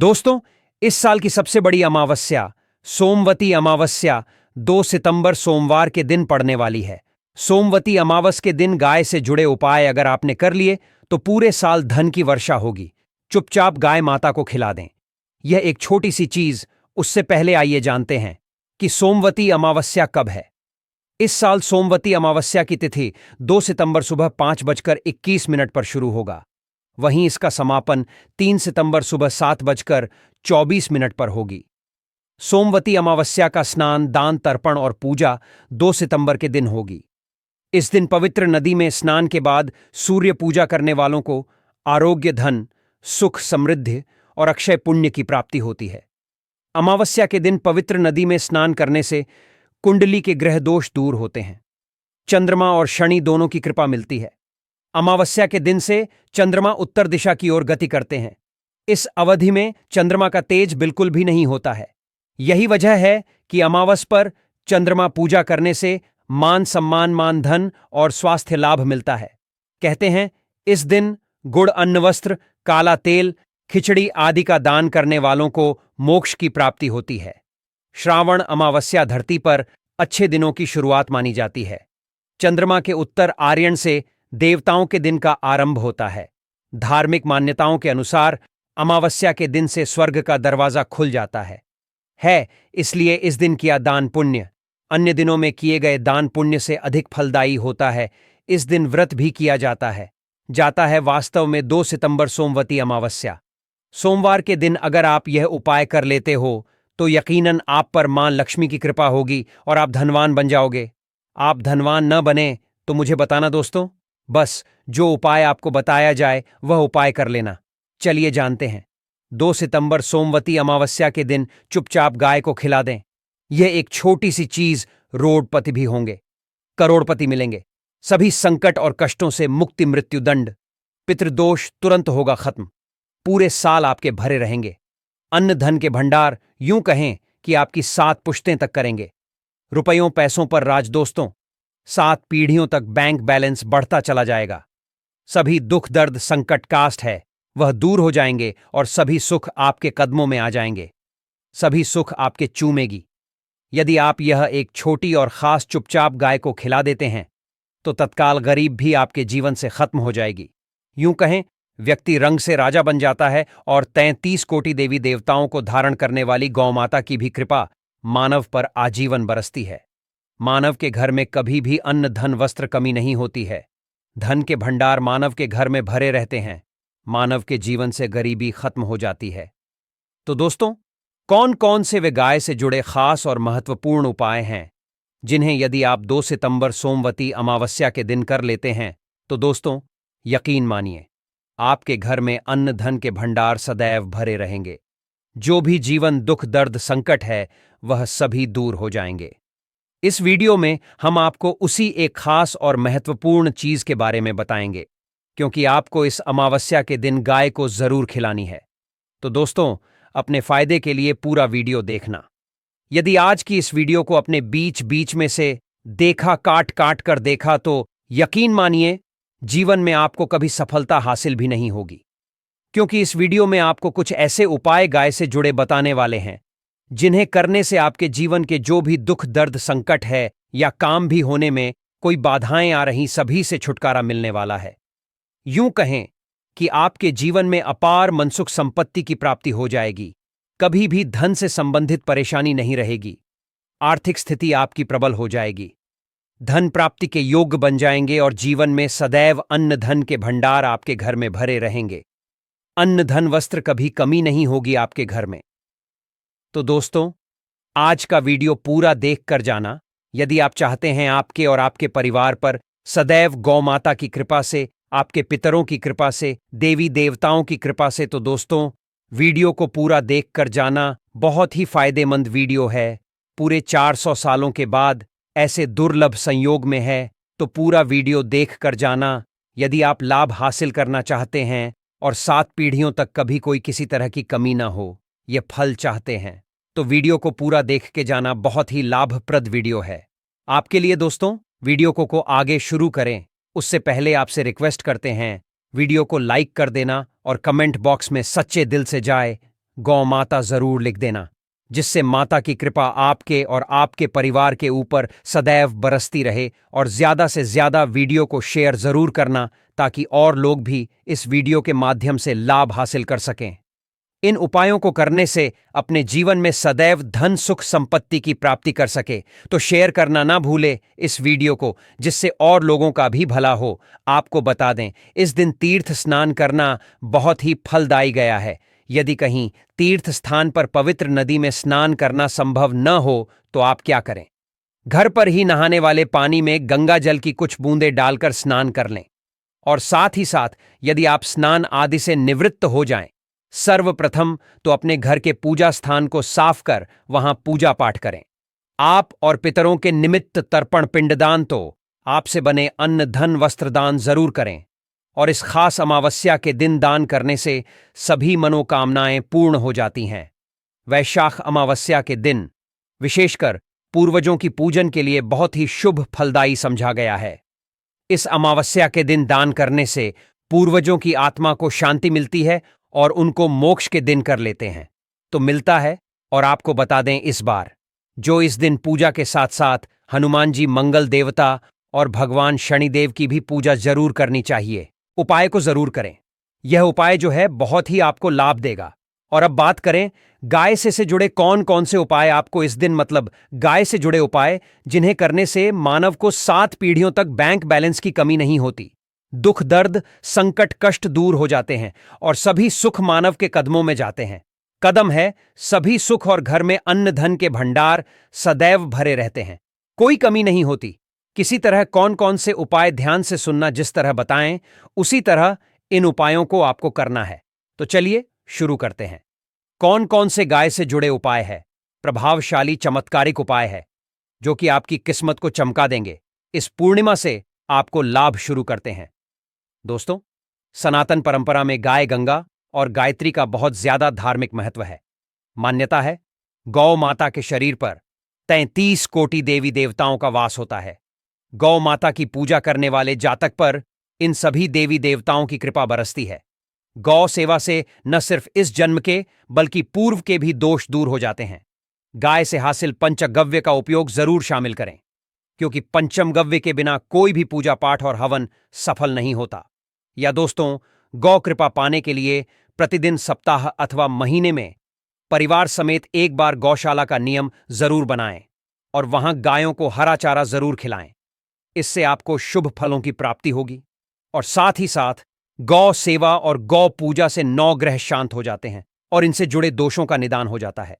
दोस्तों, इस साल की सबसे बड़ी अमावस्या सोमवती अमावस्या 2 सितंबर सोमवार के दिन पड़ने वाली है। सोमवती अमावस के दिन गाय से जुड़े उपाय अगर आपने कर लिए तो पूरे साल धन की वर्षा होगी। चुपचाप गाय माता को खिला दें। यह एक छोटी सी चीज। उससे पहले आइए जानते हैं कि सोमवती अमावस्या कब है। इस साल सोमवती अमावस्या की तिथि 2 सितंबर सुबह 5:21 पर शुरू होगा। वहीं इसका समापन 3 सितंबर सुबह 7:24 पर होगी। सोमवती अमावस्या का स्नान, दान, तर्पण और पूजा 2 सितंबर के दिन होगी। इस दिन पवित्र नदी में स्नान के बाद सूर्य पूजा करने वालों को आरोग्य, धन, सुख, समृद्धि और अक्षय पुण्य की प्राप्ति होती है। अमावस्या के दिन पवित्र नदी में स्नान करने से कुंडली के ग्रह दोष दूर होते हैं। चंद्रमा और शनि दोनों की कृपा मिलती है। अमावस्या के दिन से चंद्रमा उत्तर दिशा की ओर गति करते हैं। इस अवधि में चंद्रमा का तेज बिल्कुल भी नहीं होता है। यही वजह है कि अमावस पर चंद्रमा पूजा करने से मान सम्मान, मान धन और स्वास्थ्य लाभ मिलता है। कहते हैं इस दिन गुड़, अन्न, वस्त्र, काला तेल, खिचड़ी आदि का दान करने वालों को मोक्ष की प्राप्ति होती है। श्रावण अमावस्या धरती पर अच्छे दिनों की शुरुआत मानी जाती है। चंद्रमा के उत्तर आर्यन से देवताओं के दिन का आरंभ होता है। धार्मिक मान्यताओं के अनुसार अमावस्या के दिन से स्वर्ग का दरवाजा खुल जाता है। इसलिए इस दिन किया दान पुण्य अन्य दिनों में किए गए दान पुण्य से अधिक फलदायी होता है। इस दिन व्रत भी किया जाता है। वास्तव में 2 सितंबर सोमवती अमावस्या सोमवार के दिन अगर आप यह उपाय कर लेते हो तो यकीनन आप पर मां लक्ष्मी की कृपा होगी और आप धनवान बन जाओगे। आप धनवान न बने तो मुझे बताना दोस्तों। बस जो उपाय आपको बताया जाए वह उपाय कर लेना। चलिए जानते हैं। 2 सितंबर सोमवती अमावस्या के दिन चुपचाप गाय को खिला दें। यह एक छोटी सी चीज। रोडपति भी होंगे, करोड़पति मिलेंगे, सभी संकट और कष्टों से मुक्ति, मृत्युदंड, पितृदोष तुरंत होगा खत्म। पूरे साल आपके भरे रहेंगे। अन्न धन के भंडार यूं कहें कि आपकी 7 पुश्तें तक करेंगे। रुपयों पैसों पर राज दोस्तों। 7 पीढ़ियों तक बैंक बैलेंस बढ़ता चला जाएगा। सभी दुख, दर्द, संकट, कास्ट है वह दूर हो जाएंगे और सभी सुख आपके कदमों में आ जाएंगे। सभी सुख आपके चूमेगी। यदि आप यह एक छोटी और खास चुपचाप गाय को खिला देते हैं तो तत्काल गरीब भी आपके जीवन से खत्म हो जाएगी। यूं कहें व्यक्ति रंग से राजा बन जाता है और 33 कोटि देवी देवताओं को धारण करने वाली गौमाता की भी कृपा मानव पर आजीवन बरसती है। मानव के घर में कभी भी अन्न, धन, वस्त्र कमी नहीं होती है। धन के भंडार मानव के घर में भरे रहते हैं। मानव के जीवन से गरीबी खत्म हो जाती है। तो दोस्तों, कौन कौन से वे गाय से जुड़े खास और महत्वपूर्ण उपाय हैं जिन्हें यदि आप 2 सितंबर सोमवती अमावस्या के दिन कर लेते हैं तो दोस्तों यकीन मानिए आपके घर में अन्न धन के भंडार सदैव भरे रहेंगे। जो भी जीवन दुख, दर्द, संकट है वह सभी दूर हो जाएंगे। इस वीडियो में हम आपको उसी एक खास और महत्वपूर्ण चीज के बारे में बताएंगे क्योंकि आपको इस अमावस्या के दिन गाय को जरूर खिलानी है। तो दोस्तों, अपने फायदे के लिए पूरा वीडियो देखना। यदि आज की इस वीडियो को अपने बीच बीच में से देखा, काट काट कर देखा तो यकीन मानिए जीवन में आपको कभी सफलता हासिल भी नहीं होगी क्योंकि इस वीडियो में आपको कुछ ऐसे उपाय गाय से जुड़े बताने वाले हैं जिन्हें करने से आपके जीवन के जो भी दुख, दर्द, संकट है या काम भी होने में कोई बाधाएं आ रही सभी से छुटकारा मिलने वाला है। यूं कहें कि आपके जीवन में अपार मनसुख संपत्ति की प्राप्ति हो जाएगी। कभी भी धन से संबंधित परेशानी नहीं रहेगी। आर्थिक स्थिति आपकी प्रबल हो जाएगी। धन प्राप्ति के योग्य बन जाएंगे और जीवन में सदैव अन्न धन के भंडार आपके घर में भरे रहेंगे। अन्न धन वस्त्र कभी कमी नहीं होगी आपके घर में। तो दोस्तों, आज का वीडियो पूरा देख कर जाना। यदि आप चाहते हैं आपके और आपके परिवार पर सदैव गौ माता की कृपा से, आपके पितरों की कृपा से, देवी देवताओं की कृपा से, तो दोस्तों वीडियो को पूरा देख कर जाना। बहुत ही फायदेमंद वीडियो है। पूरे 400 सालों के बाद ऐसे दुर्लभ संयोग में है तो पूरा वीडियो देख कर जाना। यदि आप लाभ हासिल करना चाहते हैं और 7 पीढ़ियों तक कभी कोई किसी तरह की कमी ना हो, ये फल चाहते हैं तो वीडियो को पूरा देख के जाना। बहुत ही लाभप्रद वीडियो है आपके लिए। दोस्तों, वीडियो को आगे शुरू करें उससे पहले आपसे रिक्वेस्ट करते हैं वीडियो को लाइक कर देना और कमेंट बॉक्स में सच्चे दिल से जय गौ माता जरूर लिख देना, जिससे माता की कृपा आपके और आपके परिवार के ऊपर सदैव बरसती रहे। और ज्यादा से ज्यादा वीडियो को शेयर जरूर करना, ताकि और लोग भी इस वीडियो के माध्यम से लाभ हासिल कर सकें। इन उपायों को करने से अपने जीवन में सदैव धन सुख संपत्ति की प्राप्ति कर सके, तो शेयर करना ना भूले इस वीडियो को, जिससे और लोगों का भी भला हो। आपको बता दें, इस दिन तीर्थ स्नान करना बहुत ही फलदायी गया है। यदि कहीं तीर्थ स्थान पर पवित्र नदी में स्नान करना संभव न हो, तो आप क्या करें? घर पर ही नहाने वाले पानी में गंगा जल की कुछ बूंदें डालकर स्नान कर लें। और साथ ही साथ यदि आप स्नान आदि से निवृत्त हो जाएं, सर्वप्रथम तो अपने घर के पूजा स्थान को साफ कर वहां पूजा पाठ करें। आप और पितरों के निमित्त तर्पण पिंडदान तो आपसे बने अन्न धन वस्त्र दान जरूर करें। और इस खास अमावस्या के दिन दान करने से सभी मनोकामनाएं पूर्ण हो जाती हैं। वैशाख अमावस्या के दिन विशेषकर पूर्वजों की पूजन के लिए बहुत ही शुभ फलदायी समझा गया है। इस अमावस्या के दिन दान करने से पूर्वजों की आत्मा को शांति मिलती है और उनको मोक्ष के दिन कर लेते हैं। तो मिलता है। और आपको बता दें, इस बार जो इस दिन पूजा के साथ साथ हनुमान जी मंगल देवता और भगवान शनिदेव की भी पूजा जरूर करनी चाहिए। उपाय को जरूर करें। यह उपाय जो है बहुत ही आपको लाभ देगा। और अब बात करें गाय से जुड़े कौन कौन से उपाय आपको इस दिन, मतलब गाय से जुड़े उपाय जिन्हें करने से मानव को 7 पीढ़ियों तक बैंक बैलेंस की कमी नहीं होती, दुख दर्द संकट कष्ट दूर हो जाते हैं और सभी सुख मानव के कदमों में जाते हैं। कदम है सभी सुख और घर में अन्न धन के भंडार सदैव भरे रहते हैं, कोई कमी नहीं होती। किसी तरह कौन कौन से उपाय ध्यान से सुनना, जिस तरह बताएं उसी तरह इन उपायों को आपको करना है। तो चलिए शुरू करते हैं। कौन कौन से गाय से जुड़े उपाय है? प्रभावशाली चमत्कारिक उपाय है जो कि आपकी किस्मत को चमका देंगे। इस पूर्णिमा से आपको लाभ शुरू करते हैं। दोस्तों, सनातन परंपरा में गाय गंगा और गायत्री का बहुत ज्यादा धार्मिक महत्व है। मान्यता है गौ माता के शरीर पर 33 कोटि देवी देवताओं का वास होता है। गौ माता की पूजा करने वाले जातक पर इन सभी देवी देवताओं की कृपा बरसती है। गौ सेवा से न सिर्फ इस जन्म के बल्कि पूर्व के भी दोष दूर हो जाते हैं। गाय से हासिल पंचगव्य का उपयोग जरूर शामिल करें, क्योंकि पंचम गव्य के बिना कोई भी पूजा पाठ और हवन सफल नहीं होता। या दोस्तों, गौ कृपा पाने के लिए प्रतिदिन सप्ताह अथवा महीने में परिवार समेत एक बार गौशाला का नियम जरूर बनाएं और वहां गायों को हरा चारा जरूर खिलाएं। इससे आपको शुभ फलों की प्राप्ति होगी। और साथ ही साथ गौ सेवा और गौ पूजा से 9 ग्रह शांत हो जाते हैं और इनसे जुड़े दोषों का निदान हो जाता है।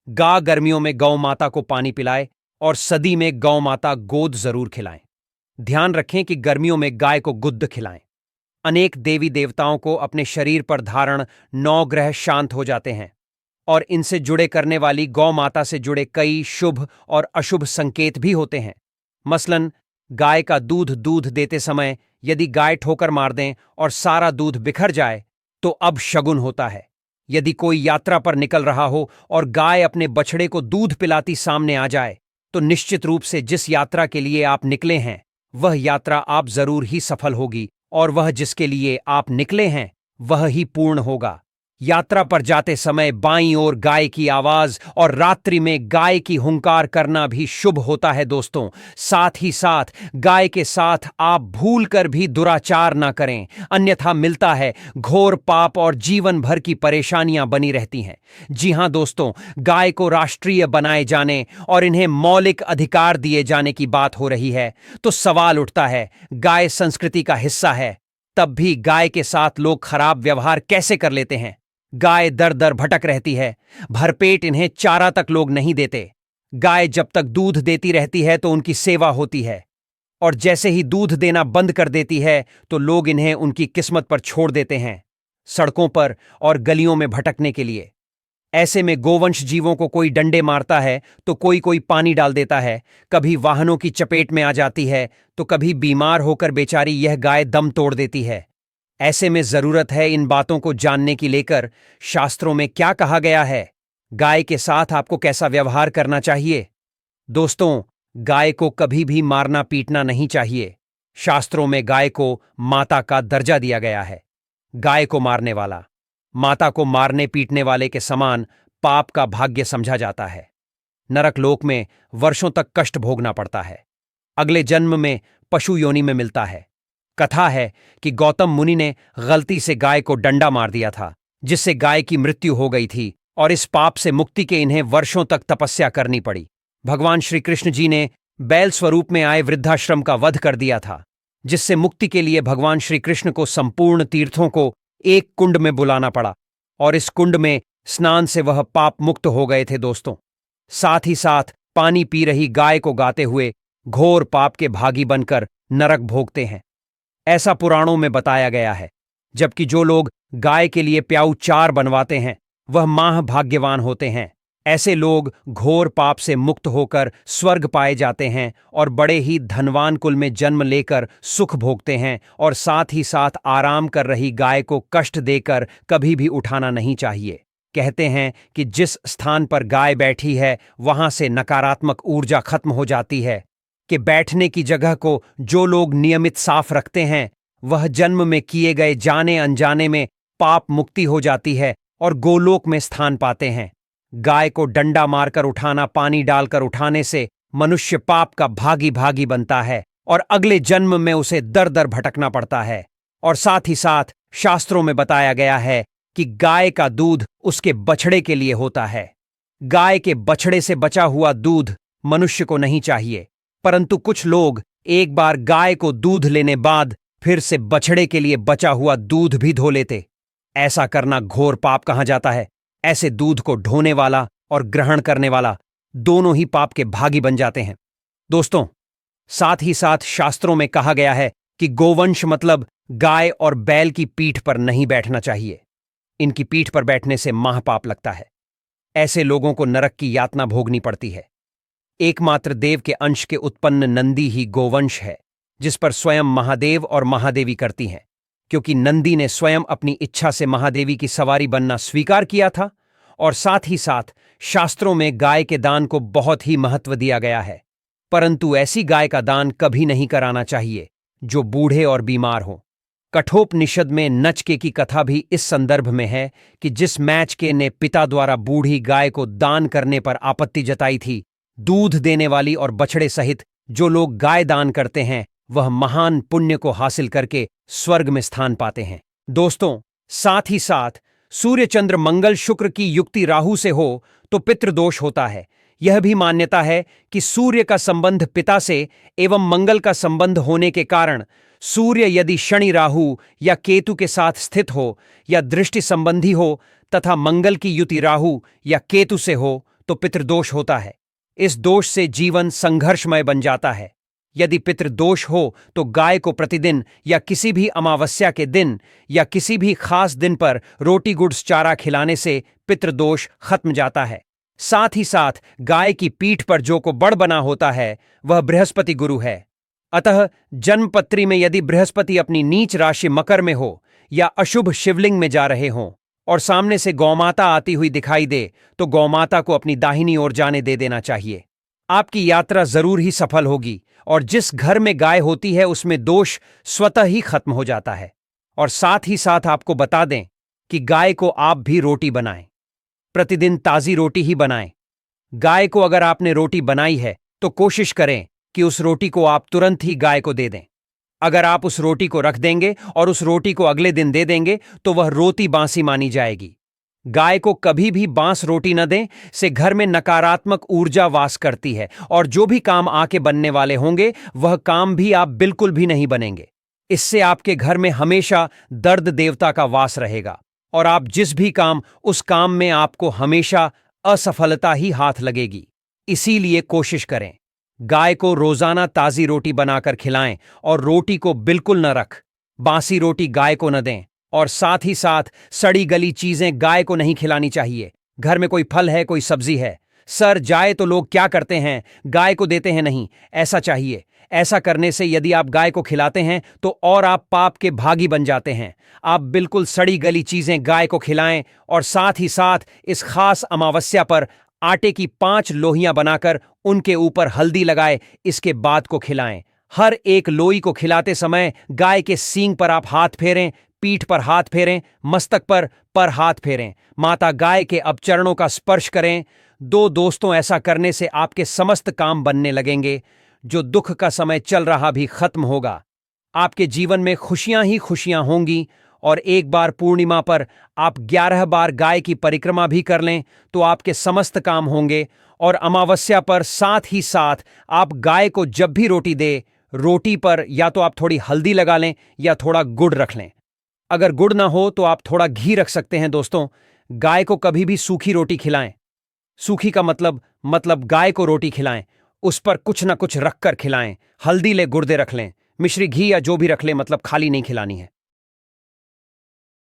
गर्मियों में गौ माता को पानी पिलाएं और सदी में गौ माता गोद जरूर खिलाएं। ध्यान रखें कि गर्मियों में गाय को गुद्द खिलाएं। अनेक देवी देवताओं को अपने शरीर पर धारण 9 ग्रह शांत हो जाते हैं और इनसे जुड़े करने वाली गौ माता से जुड़े कई शुभ और अशुभ संकेत भी होते हैं। मसलन गाय का दूध देते समय यदि गाय ठोकर मार दें और सारा दूध बिखर जाए तो अब शगुन होता है। यदि कोई यात्रा पर निकल रहा हो और गाय अपने बछड़े को दूध पिलाती सामने आ जाए, तो निश्चित रूप से जिस यात्रा के लिए आप निकले हैं वह यात्रा आप जरूर ही सफल होगी और वह जिसके लिए आप निकले हैं वह ही पूर्ण होगा। यात्रा पर जाते समय बाईं ओर गाय की आवाज और रात्रि में गाय की हुंकार करना भी शुभ होता है। दोस्तों, साथ ही साथ गाय के साथ आप भूल कर भी दुराचार ना करें, अन्यथा मिलता है घोर पाप और जीवन भर की परेशानियां बनी रहती हैं। जी हां दोस्तों, गाय को राष्ट्रीय बनाए जाने और इन्हें मौलिक अधिकार दिए जाने की बात हो रही है, तो सवाल उठता है गाय संस्कृति का हिस्सा है, तब भी गाय के साथ लोग खराब व्यवहार कैसे कर लेते हैं? गाय दर दर भटक रहती है, भरपेट इन्हें चारा तक लोग नहीं देते। गाय जब तक दूध देती रहती है तो उनकी सेवा होती है, और जैसे ही दूध देना बंद कर देती है तो लोग इन्हें उनकी किस्मत पर छोड़ देते हैं, सड़कों पर और गलियों में भटकने के लिए। ऐसे में गोवंश जीवों को कोई डंडे मारता है तो कोई पानी डाल देता है, कभी वाहनों की चपेट में आ जाती है तो कभी बीमार होकर बेचारी यह गाय दम तोड़ देती है। ऐसे में जरूरत है इन बातों को जानने की लेकर शास्त्रों में क्या कहा गया है, गाय के साथ आपको कैसा व्यवहार करना चाहिए। दोस्तों, गाय को कभी भी मारना पीटना नहीं चाहिए। शास्त्रों में गाय को माता का दर्जा दिया गया है। गाय को मारने वाला माता को मारने पीटने वाले के समान पाप का भाग्य समझा जाता है। नरक लोक में वर्षों तक कष्ट भोगना पड़ता है। अगले जन्म में पशु योनि में मिलता है। कथा है कि गौतम मुनि ने गलती से गाय को डंडा मार दिया था, जिससे गाय की मृत्यु हो गई थी, और इस पाप से मुक्ति के इन्हें वर्षों तक तपस्या करनी पड़ी। भगवान श्री कृष्ण जी ने बैल स्वरूप में आए वृद्धाश्रम का वध कर दिया था, जिससे मुक्ति के लिए भगवान श्री कृष्ण को संपूर्ण तीर्थों को एक कुंड में बुलाना पड़ा, और इस कुंड में स्नान से वह पाप मुक्त हो गए थे दोस्तों। साथ ही साथ पानी पी रही गाय को गाते हुए घोर पाप के भागी बनकर नरक भोगते हैं, ऐसा पुराणों में बताया गया है। जबकि जो लोग गाय के लिए प्याऊ चार बनवाते हैं वह माह भाग्यवान होते हैं। ऐसे लोग घोर पाप से मुक्त होकर स्वर्ग पाए जाते हैं और बड़े ही धनवान कुल में जन्म लेकर सुख भोगते हैं, और साथ ही साथ आराम कर रही गाय को कष्ट देकर कभी भी उठाना नहीं चाहिए। कहते हैं कि जिस स्थान पर गाय बैठी है वहां से नकारात्मक ऊर्जा खत्म हो जाती है, कि बैठने की जगह को जो लोग नियमित साफ रखते हैं वह जन्म में किए गए जाने अनजाने में पाप मुक्ति हो जाती है और गोलोक में स्थान पाते हैं। गाय को डंडा मारकर उठाना, पानी डालकर उठाने से मनुष्य पाप का भागी भागी बनता है और अगले जन्म में उसे दर दर भटकना पड़ता है। और साथ ही साथ शास्त्रों में बताया गया है कि गाय का दूध उसके बछड़े के लिए होता है। गाय के बछड़े से बचा हुआ दूध मनुष्य को नहीं चाहिए, परंतु कुछ लोग एक बार गाय को दूध लेने बाद फिर से बछड़े के लिए बचा हुआ दूध भी धो लेते। ऐसा करना घोर पाप कहा जाता है। ऐसे दूध को ढोने वाला और ग्रहण करने वाला दोनों ही पाप के भागी बन जाते हैं दोस्तों। साथ ही साथ शास्त्रों में कहा गया है कि गोवंश मतलब गाय और बैल की पीठ पर नहीं बैठना चाहिए। इनकी पीठ पर बैठने से महापाप लगता है। ऐसे लोगों को नरक की यातना भोगनी पड़ती है। एकमात्र देव के अंश के उत्पन्न नंदी ही गोवंश है, जिस पर स्वयं महादेव और महादेवी करती हैं, क्योंकि नंदी ने स्वयं अपनी इच्छा से महादेवी की सवारी बनना स्वीकार किया था। और साथ ही साथ शास्त्रों में गाय के दान को बहुत ही महत्व दिया गया है, परंतु ऐसी गाय का दान कभी नहीं कराना चाहिए जो बूढ़े और बीमार हो। कठोपनिषद में नचके की कथा भी इस संदर्भ में है कि जिस मैचके ने पिता द्वारा बूढ़ी गाय को दान करने पर आपत्ति जताई थी, दूध देने वाली और बछड़े सहित जो लोग गाय दान करते हैं वह महान पुण्य को हासिल करके स्वर्ग में स्थान पाते हैं दोस्तों। साथ ही साथ सूर्य चंद्र मंगल शुक्र की युक्ति राहु से हो तो पितृदोष होता है। यह भी मान्यता है कि सूर्य का संबंध पिता से एवं मंगल का संबंध होने के कारण सूर्य यदि शनि राहु या केतु के साथ स्थित हो या दृष्टि संबंधी हो तथा मंगल की युति राहु या केतु से हो तो पितृदोष होता है। इस दोष से जीवन संघर्षमय बन जाता है। यदि पितृदोष हो तो गाय को प्रतिदिन या किसी भी अमावस्या के दिन या किसी भी खास दिन पर रोटी गुड्स चारा खिलाने से पितृदोष खत्म जाता है। साथ ही साथ गाय की पीठ पर जो को बड़ बना होता है वह बृहस्पति गुरु है। अतः जन्मपत्री में यदि बृहस्पति अपनी नीच राशि मकर में हो या अशुभ शिवलिंग में जा रहे हों और सामने से गौमाता आती हुई दिखाई दे तो गौमाता को अपनी दाहिनी ओर जाने दे देना चाहिए। आपकी यात्रा जरूर ही सफल होगी और जिस घर में गाय होती है उसमें दोष स्वतः ही खत्म हो जाता है। और साथ ही साथ आपको बता दें कि गाय को आप भी रोटी बनाएं, प्रतिदिन ताजी रोटी ही बनाएं। गाय को अगर आपने रोटी बनाई है तो कोशिश करें कि उस रोटी को आप तुरंत ही गाय को दे दें। अगर आप उस रोटी को रख देंगे और उस रोटी को अगले दिन दे देंगे तो वह रोटी बासी मानी जाएगी। गाय को कभी भी बांस रोटी न दें, से घर में नकारात्मक ऊर्जा वास करती है और जो भी काम आके बनने वाले होंगे वह काम भी आप बिल्कुल भी नहीं बनेंगे। इससे आपके घर में हमेशा दर्द देवता का वास रहेगा और आप जिस भी काम उस काम में आपको हमेशा असफलता ही हाथ लगेगी। इसीलिए कोशिश करें गाय को रोजाना ताजी रोटी बनाकर खिलाएं और रोटी को बिल्कुल न बासी रोटी गाय को न दें। और साथ ही साथ सड़ी गली चीजें गाय को नहीं खिलानी चाहिए। घर में कोई फल है, कोई सब्जी है, सर जाए तो लोग क्या करते हैं, गाय को देते हैं नहीं, ऐसा चाहिए। ऐसा करने से यदि आप गाय को खिलाते हैं तो और आप पाप के भागी बन जाते हैं। आप बिल्कुल सड़ी गली चीजें गाय को खिलाएं और साथ ही साथ इस खास अमावस्या पर आटे की 5 लोहियां बनाकर उनके ऊपर हल्दी लगाए, इसके बाद को खिलाएं। हर एक लोई को खिलाते समय गाय के सींग पर आप हाथ फेरें, पीठ पर हाथ फेरें, मस्तक पर हाथ फेरें, माता गाय के अब चरणों का स्पर्श करें। दोस्तों, ऐसा करने से आपके समस्त काम बनने लगेंगे। जो दुख का समय चल रहा भी खत्म होगा। आपके जीवन में खुशियां ही खुशियां होंगी। और एक बार पूर्णिमा पर आप 11 बार गाय की परिक्रमा भी कर लें तो आपके समस्त काम होंगे। और अमावस्या पर साथ ही साथ आप गाय को जब भी रोटी दे, रोटी पर या तो आप थोड़ी हल्दी लगा लें या थोड़ा गुड़ रख लें। अगर गुड़ ना हो तो आप थोड़ा घी रख सकते हैं। दोस्तों, गाय को कभी भी सूखी रोटी खिलाएं। सूखी का मतलब गाय को रोटी खिलाएं, उस पर कुछ ना कुछ रखकर खिलाएं। हल्दी ले, गुर्दे रख लें, मिश्री, घी या जो भी रख लें, मतलब खाली नहीं खिलानी है।